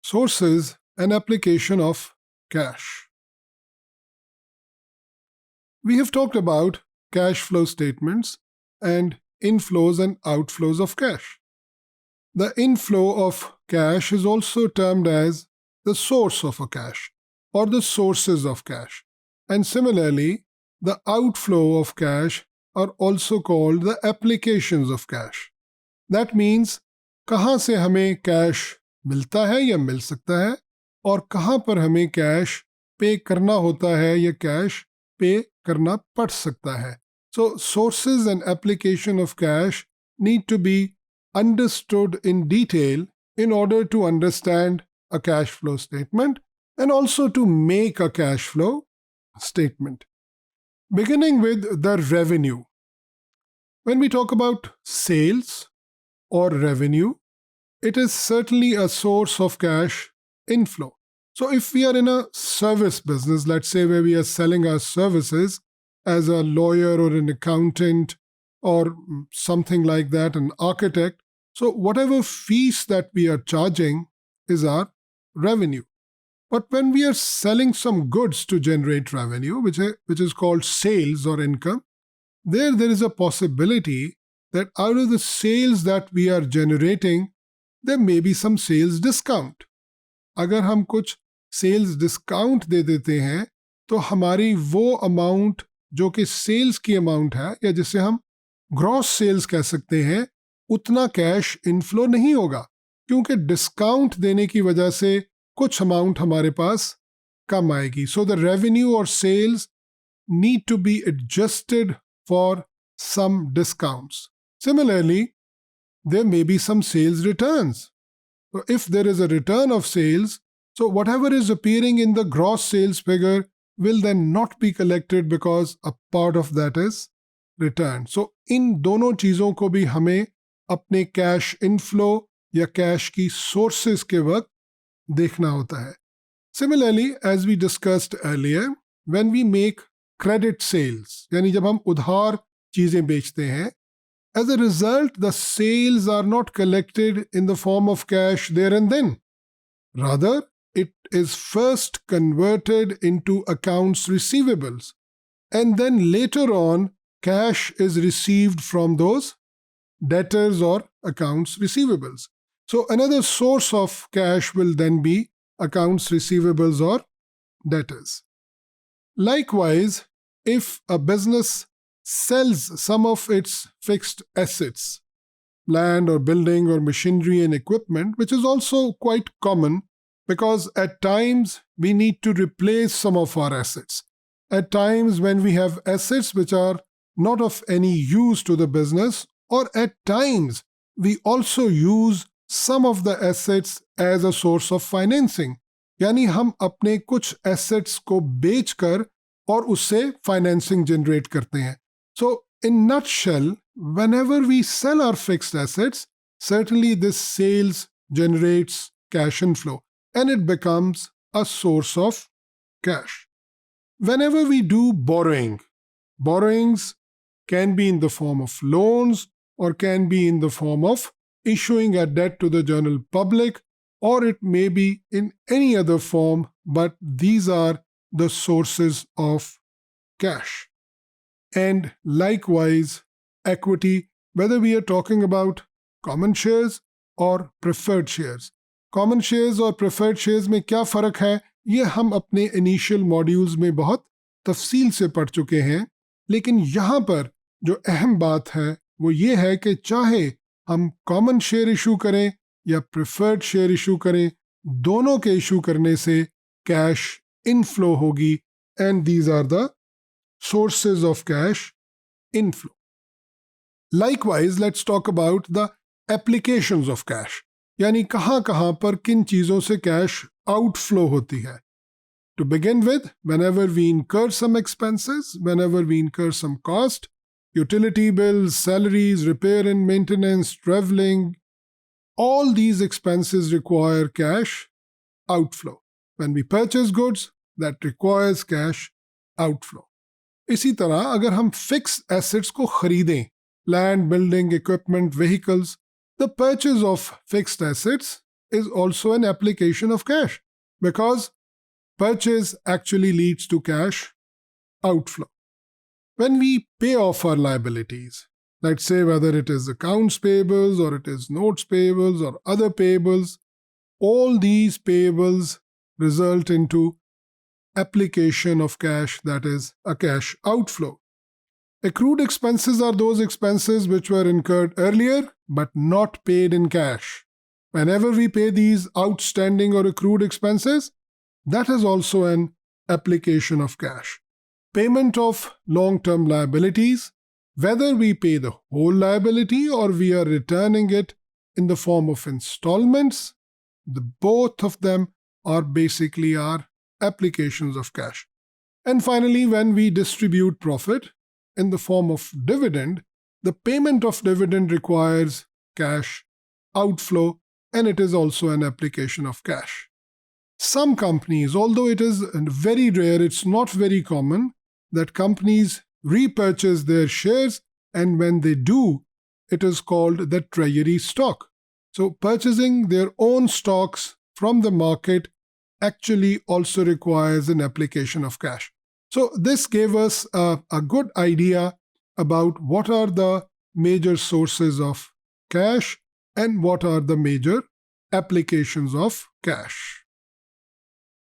Sources and application of cash. We have talked about cash flow statements and inflows and outflows of cash. The inflow of cash is also termed as the source of a cash or the sources of cash. And similarly, the outflow of cash are also called the applications of cash. That means कहाँ से हमें cash मिलता है या मिल सकता है और कहाँ पर हमें कैश पे करना होता है या कैश पे करना पड़ सकता है. So sources and application of cash need to be understood in detail in order to understand a cash flow statement and also to make a cash flow statement. Beginning with the revenue. When we talk about sales or revenue, it is certainly a source of cash inflow. So if we are in a service business, let's say where we are selling our services as a lawyer or an accountant or something like that, an architect, so whatever fees that we are charging is our revenue. But when we are selling some goods to generate revenue, which is called sales or income, there is a possibility that out of the sales that we are generating, there may be some sales discount. अगर हम कुछ sales discount दे देते हैं तो हमारी वो amount जो कि sales की amount है या जिसे हम gross sales कह सकते हैं, उतना cash inflow नहीं होगा क्योंकि discount देने की वजह से कुछ amount हमारे पास कम आएगी. So the revenue or sales need to be adjusted for some discounts. Similarly, there may be some sales returns. So if there is a return of sales, so whatever is appearing in the gross sales figure will then not be collected because a part of that is returned. So इन दोनों चीज़ों को भी हमें अपने cash inflow या cash की sources के वक्त देखना होता है. Similarly, as we discussed earlier, when we make credit sales, यानी जब हम उधार चीज़ें बेचते हैं, as a result, the sales are not collected in the form of cash there and then. Rather, it is first converted into accounts receivables, and then later on, cash is received from those debtors or accounts receivables. So another source of cash will then be accounts receivables or debtors. Likewise, if a business sells some of its fixed assets, land or building or machinery and equipment, which is also quite common because at times we need to replace some of our assets. At times when we have assets which are not of any use to the business, or at times we also use some of the assets as a source of financing. यानी हम अपने कुछ assets को बेचकर और उससे financing generate करते हैं. So, in nutshell, whenever we sell our fixed assets, certainly this sales generates cash inflow and it becomes a source of cash. Whenever we do borrowings can be in the form of loans or can be in the form of issuing a debt to the general public, or it may be in any other form, but these are the sources of cash. And likewise, equity, whether we are talking about common shares or preferred shares. Common shares और preferred shares में क्या फ़र्क है, ये हम अपने initial modules में बहुत तफसील से पढ़ चुके हैं. लेकिन यहाँ पर जो अहम बात है वो ये है कि चाहे हम common share issue करें या preferred share issue करें, दोनों के issue करने से cash inflow होगी, and these are the sources of cash inflow. Likewise, let's talk about the applications of cash. यानी कहाँ पर किन चीज़ों से cash outflow होती है. To begin with, whenever we incur some expenses, whenever we incur some cost, utility bills, salaries, repair and maintenance, traveling, all these expenses require cash outflow. When we purchase goods, that requires cash outflow. इसी तरह अगर हम fixed assets को खरीदें, land, building, equipment, vehicles, the purchase of fixed assets is also an application of cash because purchase actually leads to cash outflow. When we pay off our liabilities, let's say whether it is accounts payables or it is notes payables or other payables, all these payables result into application of cash, that is a cash outflow. Accrued expenses are those expenses which were incurred earlier but not paid in cash. Whenever we pay these outstanding or accrued expenses, that is also an application of cash. Payment of long-term liabilities, whether we pay the whole liability or we are returning it in the form of installments, both of them are basically our applications of cash. And finally, when we distribute profit in the form of dividend, the payment of dividend requires cash outflow, and it is also an application of cash. Some companies, although it is very rare, it's not very common that companies repurchase their shares, and when they do, it is called the Treasury Stock. So purchasing their own stocks from the market actually also requires an application of cash. So this gave us a good idea about what are the major sources of cash and what are the major applications of cash.